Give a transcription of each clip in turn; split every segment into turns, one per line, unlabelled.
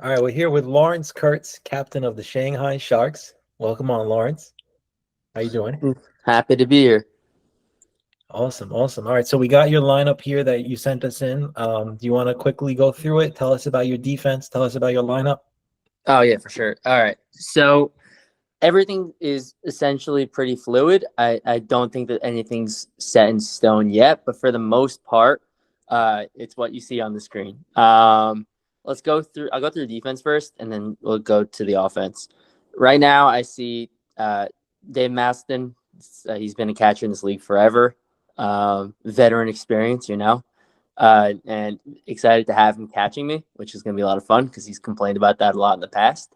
All right, we're here with Lawrence Kurtz, captain of the Shanghai Sharks. Welcome on, Lawrence. How you doing?
Happy to be here.
Awesome, awesome. All right, so we got your lineup here that you sent us in. Do you want to quickly go through it? Tell us about your defense. Tell us about your lineup.
Oh, yeah, for sure. All right. So everything is essentially pretty fluid. I don't think that anything's set in stone yet, but for the most part, it's what you see on the screen. Let's go through. I'll go through defense first, and then we'll go to the offense. Right now, I see Dave Maston. He's been a catcher in this league forever. Veteran experience, and excited to have him catching me, which is going to be a lot of fun because he's complained about that a lot in the past.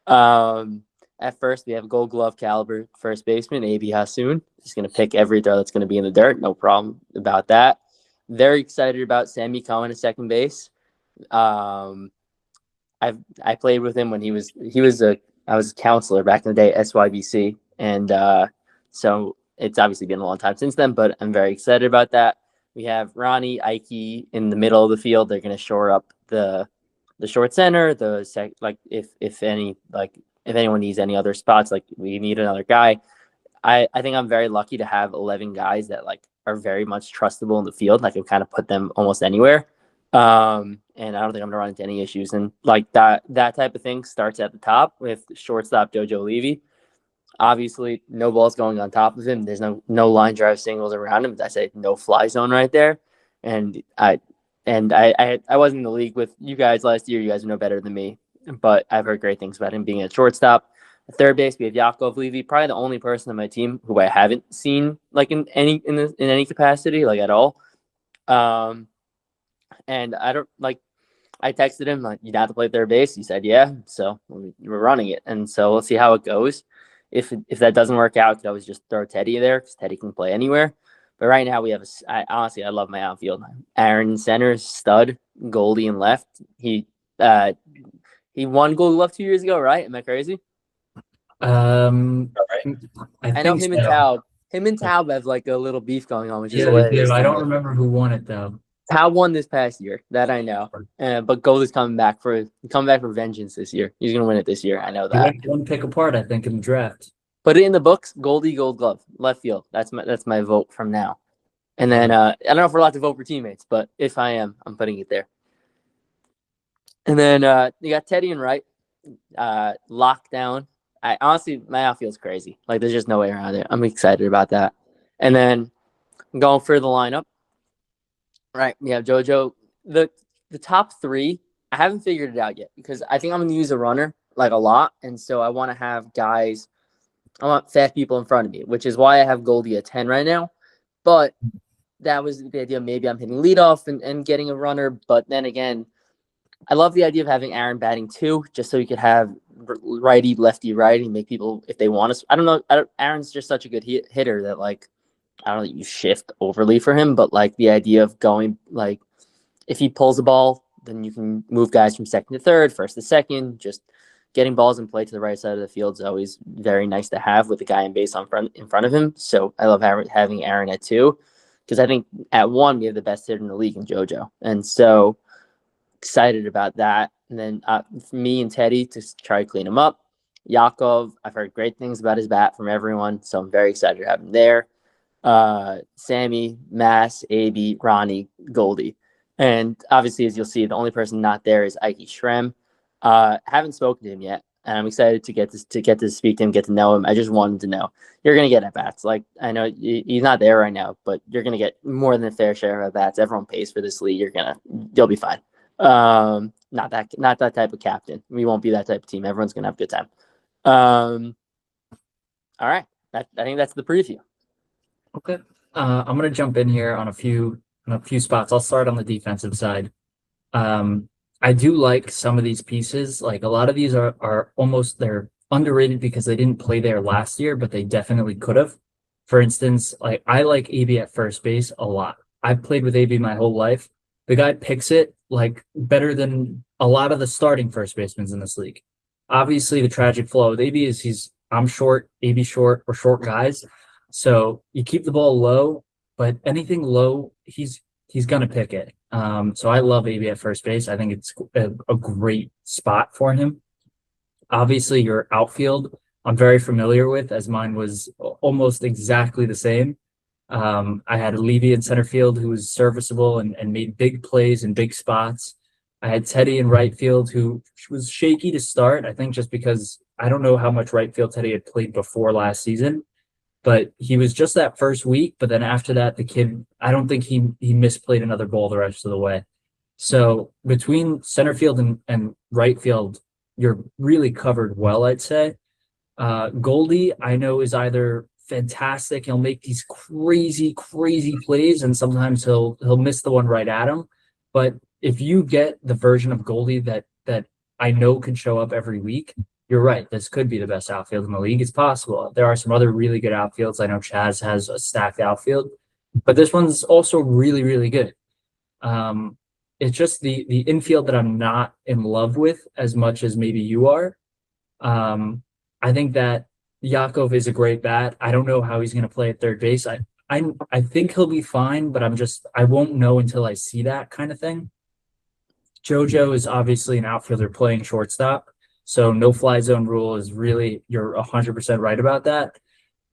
At first, we have Gold Glove caliber first baseman, A.B. Hassoun. He's going to pick every throw that's going to be in the dirt. No problem about that. Very excited about Sammy Cohen at second base. I played with him when I was a counselor back in the day at SYBC, and so it's obviously been a long time since then, but I'm very excited about that. We have Ronnie, Ike in the middle of the field. They're going to shore up the short center. If anyone needs any other spots, like we need another guy. I think I'm very lucky to have 11 guys that are very much trustable in the field. I can kind of put them almost anywhere. And I don't think I'm gonna run into any issues. And that type of thing starts at the top with shortstop Jojo Levy. Obviously, no balls going on top of him. There's no line drive singles around him. I say no fly zone right there. And I wasn't in the league with you guys last year. You guys know better than me, but I've heard great things about him being a shortstop. At third base, we have Yakov Levy, probably the only person on my team who I haven't seen in any capacity, at all. And I don't I texted him you'd have to play third base. He said, yeah. So we're running it. And so we'll see how it goes. If that doesn't work out, I could always just throw Teddy there because Teddy can play anywhere. But right now we have I love my outfield. Aaron center, stud, Goldie in left. He won Gold Glove 2 years ago, right? Am I crazy?
I
know him and Taub have a little beef going on, which is hilarious.
I don't remember who won it though.
Taub won this past year, that I know. But Goldie's coming back for vengeance this year. He's gonna win it this year. I know that.
One pick apart, I think, in the draft.
Put it in the books. Goldie, Gold Glove, left field. That's my vote from now. And then I don't know if we're allowed to vote for teammates, but if I am, I'm putting it there. And then you got Teddy and right, lockdown. Honestly, my outfield's crazy. There's just no way around it. I'm excited about that. And then going for the lineup. Right, we have JoJo. The top three, I haven't figured it out yet because I think I'm going to use a runner a lot. And so I want to have guys, I want fast people in front of me, which is why I have Goldie at 10 right now. But that was the idea. Maybe I'm hitting leadoff and getting a runner. But then again, I love the idea of having Aaron batting 2 just so you could have righty, lefty, righty, make people, if they want to. I don't know. Aaron's just such a good hitter that I don't know that you shift overly for him, but the idea of going if he pulls the ball, then you can move guys from second to third, first to second. Just getting balls in play to the right side of the field is always very nice to have with the guy in base in front of him. So I love having Aaron at 2 because I think at 1 we have the best hitter in the league in JoJo, and so excited about that. And then for me and Teddy to try to clean him up. Yakov, I've heard great things about his bat from everyone, so I'm very excited to have him there. Sammy, Mass, AB, Ronnie, Goldie. And obviously, as you'll see, the only person not there is Ike Shrem. Haven't spoken to him yet, and I'm excited to get to speak to him, get to know him. I just wanted to know. You're going to get at-bats. I know he's not there right now, but you're going to get more than a fair share of at-bats. Everyone pays for this league. You'll be fine. Not that type of captain. We won't be that type of team. Everyone's going to have a good time. All right. I think that's the preview.
Okay. I'm gonna jump in here on a few spots. I'll start on the defensive side. I do like some of these pieces. A lot of these are almost they're underrated because they didn't play there last year, but they definitely could have. For instance, I like AB at first base a lot. I've played with AB my whole life. The guy picks it better than a lot of the starting first basemen in this league. Obviously, the tragic flaw with AB is I'm short, AB short, we're short guys. So you keep the ball low, but anything low, he's gonna pick it. So I love AB at first base. I think it's a great spot for him. Obviously, your outfield, I'm very familiar with, as mine was almost exactly the same. I had Levy in center field, who was serviceable and made big plays in big spots. I had Teddy in right field, who was shaky to start. I think just because I don't know how much right field Teddy had played before last season, but he was just that first week. But then after that, the kid, I don't think he misplayed another ball the rest of the way. So between center field and right field, you're really covered well, I'd say. Goldie, I know, is either fantastic. He'll make these crazy, crazy plays, and sometimes he'll miss the one right at him. But if you get the version of Goldie that I know can show up every week, you're right. This could be the best outfield in the league. It's possible. There are some other really good outfields. I know Chaz has a stacked outfield, but this one's also really, really good. It's just the infield that I'm not in love with as much as maybe you are. I think that Yakov is a great bat. I don't know how he's going to play at third base. I think he'll be fine, but I won't know until I see that kind of thing. JoJo is obviously an outfielder playing shortstop, so no fly zone rule is really, you're 100% right about that.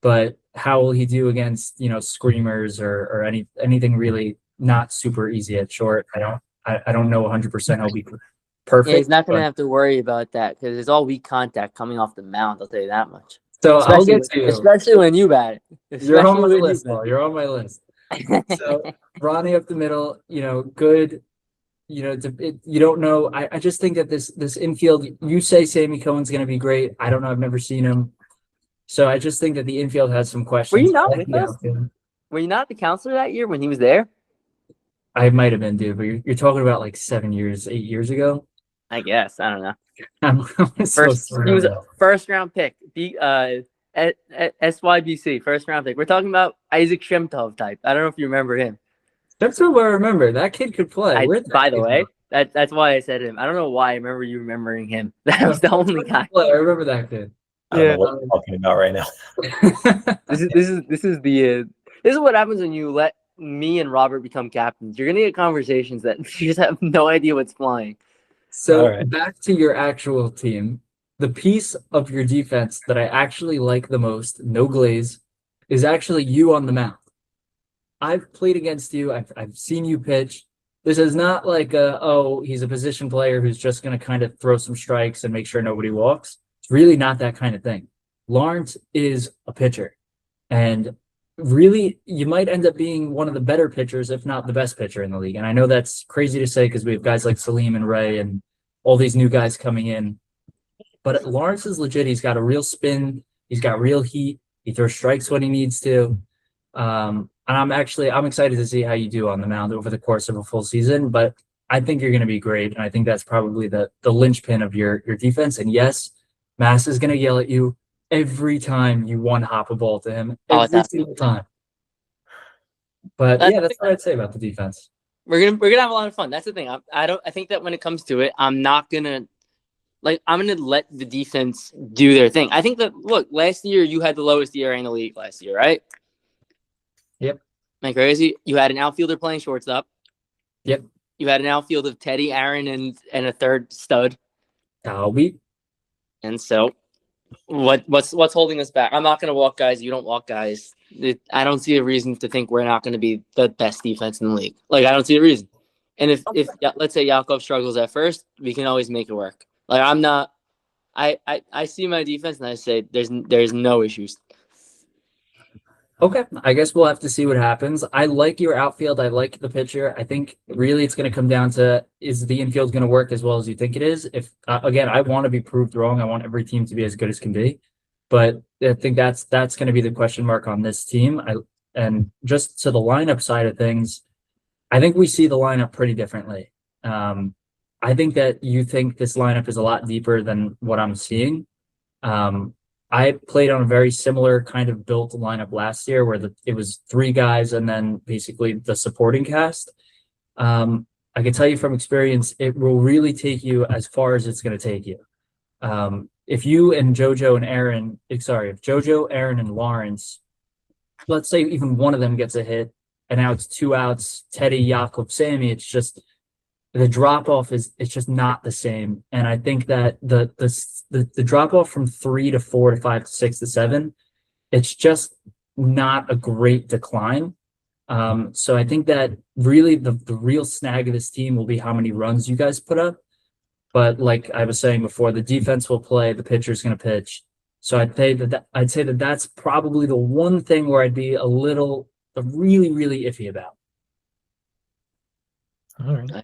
But how will he do against, screamers or anything really not super easy at short? I don't know 100% he'll be perfect.
Yeah, he's not going to
but-
have to worry about that because it's all weak contact coming off the mound. I'll tell you that much.
So I'll get to you.
Especially when you bat it.
You're on my
Especially when
list,
you bat
Paul. You're on my list. So Ronnie up the middle, good. You don't know. I just think that this infield, you say Sammy Cohen's going to be great. I don't know. I've never seen him. So I just think that the infield has some questions.
Were you not
I like
with
the
us?
outfield.
Were you not the counselor that year when he was there?
I might have been, dude, but you're talking about like 8 years ago.
I guess. I don't know.
I'm
First, he was a first round pick. SYBC, first round pick. We're talking about Isaac Shemtov type. I don't know if you remember him.
That's what I remember. That kid could play.
By the way, that's why I said him. I don't know why I remember you remembering him. That was the only guy.
I remember that kid.
I don't know what you're talking about right now.
This is what happens when you let me and Robert become captains. You're gonna get conversations that you just have no idea what's flying.
So back to your actual team. The piece of your defense that I actually like the most, no glaze, is actually you on the mound. I've played against you. I've seen you pitch. This is not like he's a position player who's just going to kind of throw some strikes and make sure nobody walks. It's really not that kind of thing. Lawrence is a pitcher. And really, you might end up being one of the better pitchers, if not the best pitcher in the league. And I know that's crazy to say because we have guys like Salim and Ray and all these new guys coming in. But Lawrence is legit. He's got a real spin. He's got real heat. He throws strikes when he needs to. And I'm excited to see how you do on the mound over the course of a full season. But I think you're going to be great. And I think that's probably the linchpin of your defense. And yes, Mass is going to yell at you every time you one-hop a ball to him. Every single time. But yeah, that's what I'd say about the defense.
We're gonna have a lot of fun. That's the thing. I think that when it comes to it, I'm gonna let the defense do their thing. I think that last year you had the lowest ERA in the league last year, right?
Yep.
Am I crazy? You had an outfielder playing shortstop.
Yep.
You had an outfield of Teddy, Aaron, and a third stud.
Albie.
And so, what's holding us back? I'm not gonna walk guys. You don't walk guys. I don't see a reason to think we're not going to be the best defense in the league. I don't see a reason. And if let's say Yakov struggles at first, we can always make it work. I'm not. I see my defense and I say there's no issues.
Okay, I guess we'll have to see what happens. I like your outfield. I like the pitcher. I think really it's going to come down to, is the infield going to work as well as you think it is? If again, I want to be proved wrong. I want every team to be as good as can be. But I think that's going to be the question mark on this team. And just to the lineup side of things, I think we see the lineup pretty differently. I think that you think this lineup is a lot deeper than what I'm seeing. I played on a very similar kind of built lineup last year where it was 3 guys and then basically the supporting cast. I can tell you from experience, it will really take you as far as it's going to take you. If you and JoJo and Aaron, if JoJo, Aaron, and Lawrence, let's say even one of them gets a hit and now it's 2 outs, Teddy, Jakob, Sammy. It's just the drop off it's just not the same. And I think that the drop off from 3 to 4 to 5 to 6 to 7, it's just not a great decline. So I think that really the real snag of this team will be how many runs you guys put up. But like I was saying before, the defense will play, the pitcher's going to pitch. So I'd say that that's probably the one thing where I'd be really, really iffy about.
All right.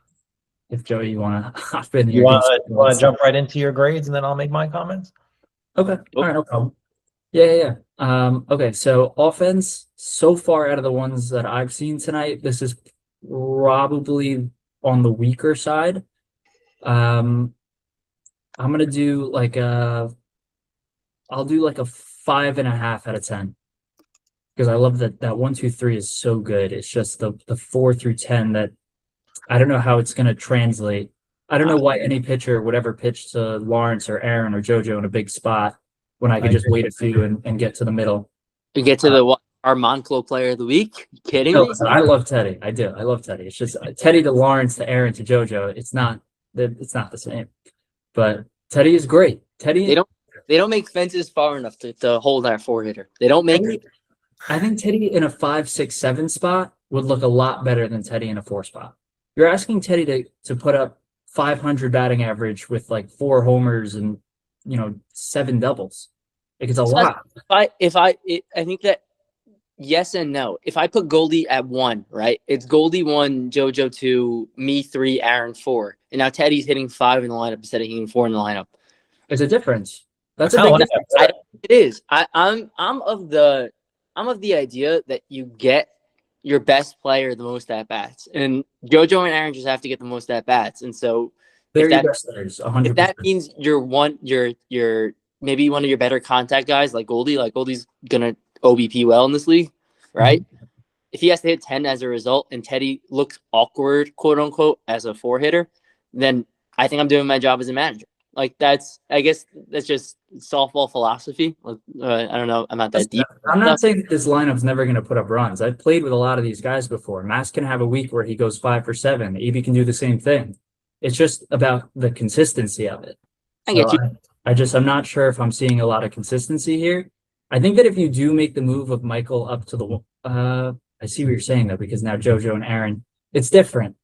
If Joey, you want to hop in
You
here.
want to jump right into your grades and then I'll make my comments?
Okay. All right, no problem. Yeah. Okay, so offense, so far out of the ones that I've seen tonight, this is probably on the weaker side. I'm gonna do I'll do like a 5.5 out of 10. Because I love that 1, 2, 3 is so good. It's just the 4 through 10 that I don't know how it's gonna translate. I don't know why any pitcher would ever pitch to Lawrence or Aaron or JoJo in a big spot when I could just wait a few and get to the middle.
We get to our Monclo player of the week. You kidding
No,
me?
listen, I love Teddy. I do. I love Teddy. It's just Teddy to Lawrence to Aaron to JoJo. It's not the same. But Teddy is great. Teddy.
They don't make fences far enough to hold our 4-hitter. They don't make.
I think Teddy in a 5, 6, 7 spot would look a lot better than Teddy in a 4 spot. You're asking Teddy to put up 500 batting average with like 4 homers and 7 doubles. Like it's a lot.
I think that yes and no. If I put Goldie at 1, right? It's Goldie 1, JoJo 2, me 3, Aaron 4, and now Teddy's hitting 5 in the lineup instead of hitting 4 in the lineup.
It's a difference. That's a big difference.
It is. I'm of the idea that you get your best player the most at bats, and JoJo and Aaron just have to get the most at bats, and so
they're your best players. 100%.
If that means you're maybe one of your better contact guys like Goldie's gonna OBP well in this league, right? Mm-hmm. If he has to hit 10 as a result and Teddy looks awkward, quote unquote, as a 4-hitter, then I think I'm doing my job as a manager. Like I guess that's just softball philosophy. I don't know. I'm not that deep.
I'm not saying that this lineup's never going to put up runs. I've played with a lot of these guys before. Mass can have a week where he goes 5 for 7. Evie can do the same thing. It's just about the consistency of it.
I get you.
I'm not sure if I'm seeing a lot of consistency here. I think that if you do make the move of Michael up to the, I see what you're saying though, because now JoJo and Aaron, it's different.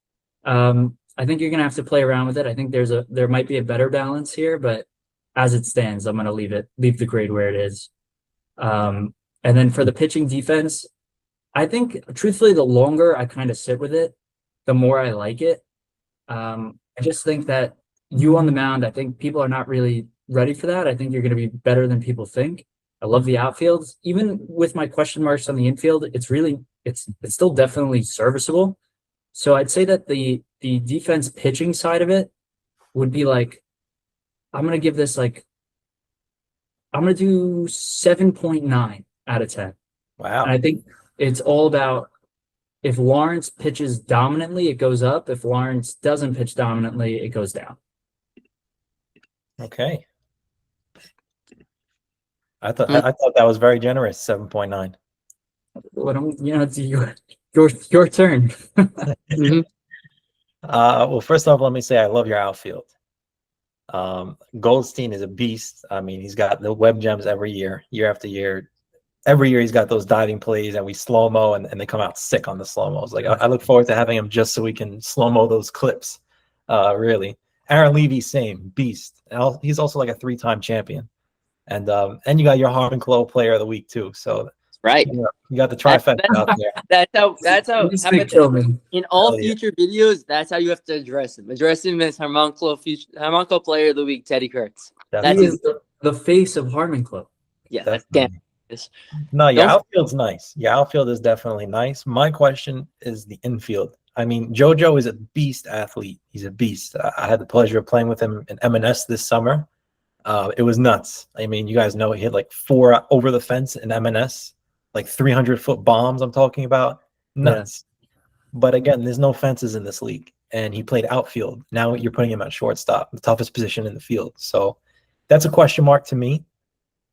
I think you're gonna have to play around with it. I think there might be a better balance here, but as it stands, I'm gonna leave the grade where it is. And then for the pitching defense, I think truthfully, the longer I kind of sit with it, the more I like it. I just think that you on the mound, I think people are not really ready for that. I think you're going to be better than people think. I love the outfields. Even with my question marks on the infield, it's still definitely serviceable. So I'd say that the defense pitching side of it would be like, I'm going to give this I'm going to do 7.9 out of 10.
Wow.
And I think it's all about if Lawrence pitches dominantly, it goes up. If Lawrence doesn't pitch dominantly, it goes down.
Okay. I thought that was very generous, 7.9.
Well, it's your turn.
Mm-hmm.
Well, first off, let me say I love your outfield. Goldstein is a beast. I mean, he's got the web gems every year after year. Every year he's got those diving plays, and we slow-mo, and they come out sick on the slow-mos. Like I look forward to having him just so we can slow-mo those clips. Really. Aaron Levy, same beast. He's also like a 3-time champion. And you got your Harmon-Klo player of the week too. So
right,
you got the trifecta out there.
That's how in all future videos, that's how you have to address him. Address him as Harmon-Klo player of the week, Teddy Kurtz.
That is the face of Harmon-Klo.
Yeah, that's damn.
No, your outfield's nice. Your outfield is definitely nice. My question is the infield. I mean, JoJo is a beast athlete. He's a beast. I had the pleasure of playing with him in M&S this summer. It was nuts. I mean, you guys know he hit like 4 over the fence in M&S, like 300-foot bombs I'm talking about. Nuts. Yeah. But again, there's no fences in this league. And he played outfield. Now you're putting him at shortstop, the toughest position in the field. So that's a question mark to me.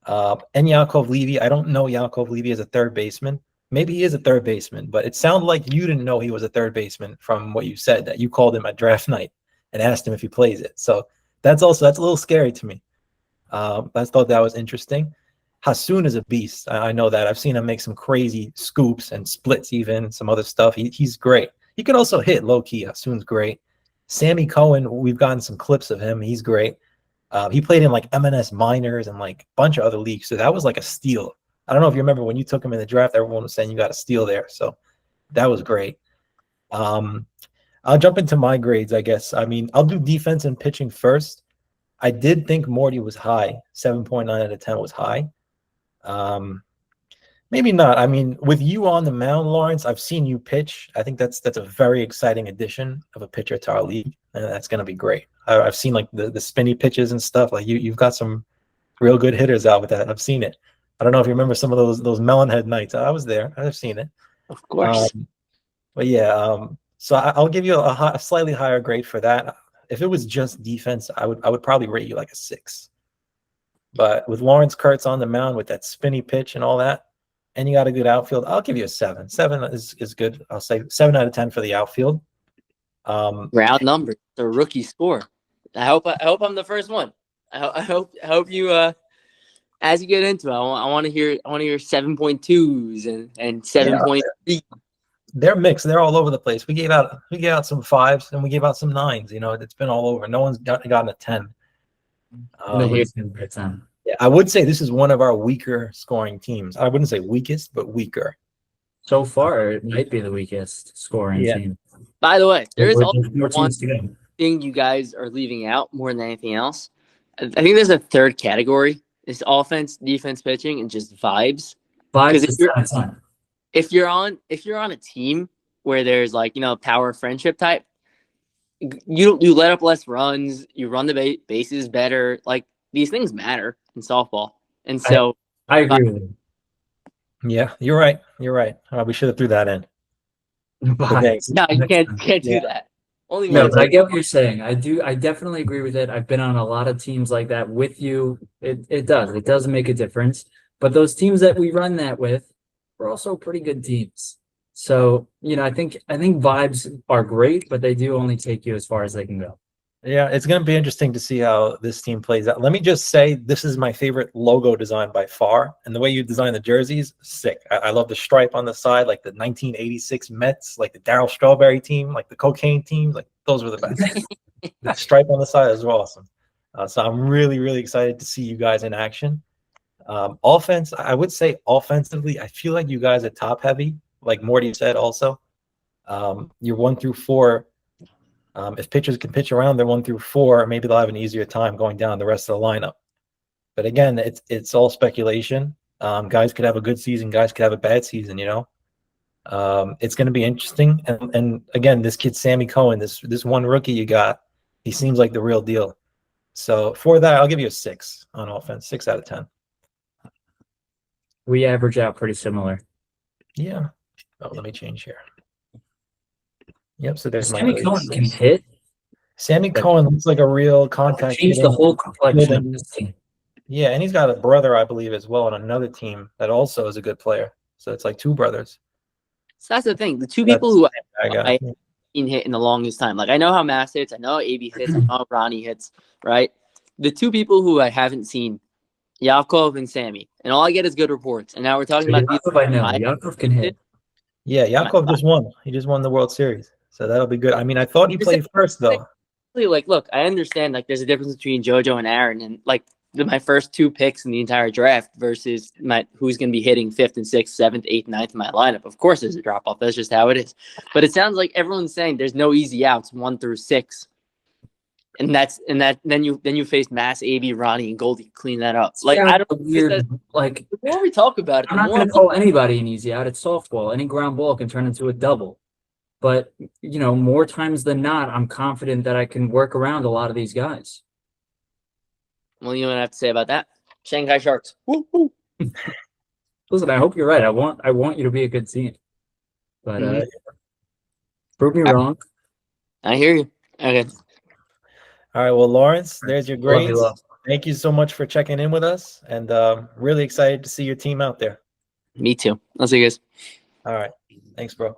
And Yakov Levy, I don't know Yakov Levy as a third baseman. Maybe he is a third baseman, but it sounded like you didn't know he was a third baseman from what you said, that you called him at draft night and asked him if he plays it. So that's a little scary to me. I thought that was interesting. Hasoon is a beast. I know that. I've seen him make some crazy scoops and splits, even some other stuff. He's great. He can also hit low key. Hasoon's great. Sammy Cohen, we've gotten some clips of him. He's great. He played in like M&S minors and like a bunch of other leagues. So that was like a steal. I don't know if you remember when you took him in the draft, everyone was saying you got a steal there. So that was great. I'll jump into my grades, I guess. I mean, I'll do defense and pitching first. I did think Morty was high. 7.9 out of 10 was high. Maybe not. I mean, with you on the mound, Lawrence, I've seen you pitch. I think that's a very exciting addition of a pitcher to our league, and that's going to be great. I've seen like the spinny pitches and stuff. Like you've got some real good hitters out with that. I've seen it. I don't know if you remember some of those Melonhead nights. I was there. I've seen it.
Of course.
But yeah, so I'll give you a slightly higher grade for that. If it was just defense, I would probably rate you like a 6. But with Lawrence Kurtz on the mound with that spinny pitch and all that, and you got a good outfield, I'll give you a 7. 7 is good. I'll say 7 out of 10 for the outfield.
Round number, the rookie score. I hope I'm the first one. I hope you as you get into it, I want to hear 7.2s and 7.3.
They're mixed. They're all over the place. We gave out some 5s and we gave out some 9s. You know, it's been all over. No one's gotten a 10. Yeah, I would say this is one of our weaker scoring teams. I wouldn't say weakest, but weaker.
So far, it might be the weakest scoring team.
By the way, there is also
more
one
teams to go.
thing you guys are leaving out more than anything else. I think there's a third category. It's offense, defense, pitching, and just vibes.
Vibes is time.
If you're on a team where there's like, power friendship type, you let up less runs, you run the bases better. Like these things matter in softball, and so
I agree with you.
Yeah, you're right. We should have threw that in.
No, you can't do that. Only
no, but I get what you're saying. I definitely agree with it. I've been on a lot of teams like that with you. It does make a difference. But those teams that we run that with, we're also pretty good teams. So, I think vibes are great, but they do only take you as far as they can go.
Yeah, it's going to be interesting to see how this team plays out. Let me just say, this is my favorite logo design by far. And the way you design the jerseys, sick. I love the stripe on the side, like the 1986 Mets, like the Darryl Strawberry team, like the cocaine team. Like those were the best. The stripe on the side is awesome. So I'm really, really excited to see you guys in action. Offense, I would say offensively, I feel like you guys are top heavy, like Morty said also. You're 1 through 4. If pitchers can pitch around, they're 1 through 4. Maybe they'll have an easier time going down the rest of the lineup. But again, it's all speculation. Guys could have a good season. Guys could have a bad season. It's going to be interesting. And again, this kid Sammy Cohen, this one rookie you got, he seems like the real deal. So for that, I'll give you a 6 on offense. 6 out of 10.
We average out pretty similar.
Yeah. Oh, let me change here. Yep. So there's
Sammy Cohen can hit.
Sammy Cohen looks like a real contact.
Change the whole complexion of this team.
Yeah, and he's got a brother, I believe, as well on another team that also is a good player. So it's like 2 brothers.
So that's the thing. The 2 people who I seen hit in the longest time. Like I know how Mass hits, I know how AB hits, I know how Ronnie hits, right? The 2 people who I haven't seen, Yakov and Sammy, and all I get is good reports. And now we're talking about
Yakov. I know Yakov can hit.
Yeah, Yakov just won. He just won the World Series, so that'll be good. I mean, I thought he played first though.
Like, look, I understand. Like, there's a difference between JoJo and Aaron, and like my first 2 picks in the entire draft versus who's going to be hitting 5th and 6th, 7th, 8th, 9th in my lineup. Of course, there's a drop off. That's just how it is. But it sounds like everyone's saying there's no easy outs 1 through 6. And then you face Mass, AB, Ronnie, and Goldie clean that up. Like I don't
weird. Like
the more we talk about it,
I'm not going to call anybody an easy out. It's softball. Any ground ball can turn into a double. But more times than not, I'm confident that I can work around a lot of these guys.
Well, you know what I have to say about that? Shanghai Sharks. Woo, woo.
Listen, I hope you're right. I want you to be a good team. But prove me wrong.
I hear you. Okay.
All right, well, Lawrence, there's your grades. Thank you so much for checking in with us, and really excited to see your team out there.
Me too. I'll see you guys.
All right. Thanks, bro.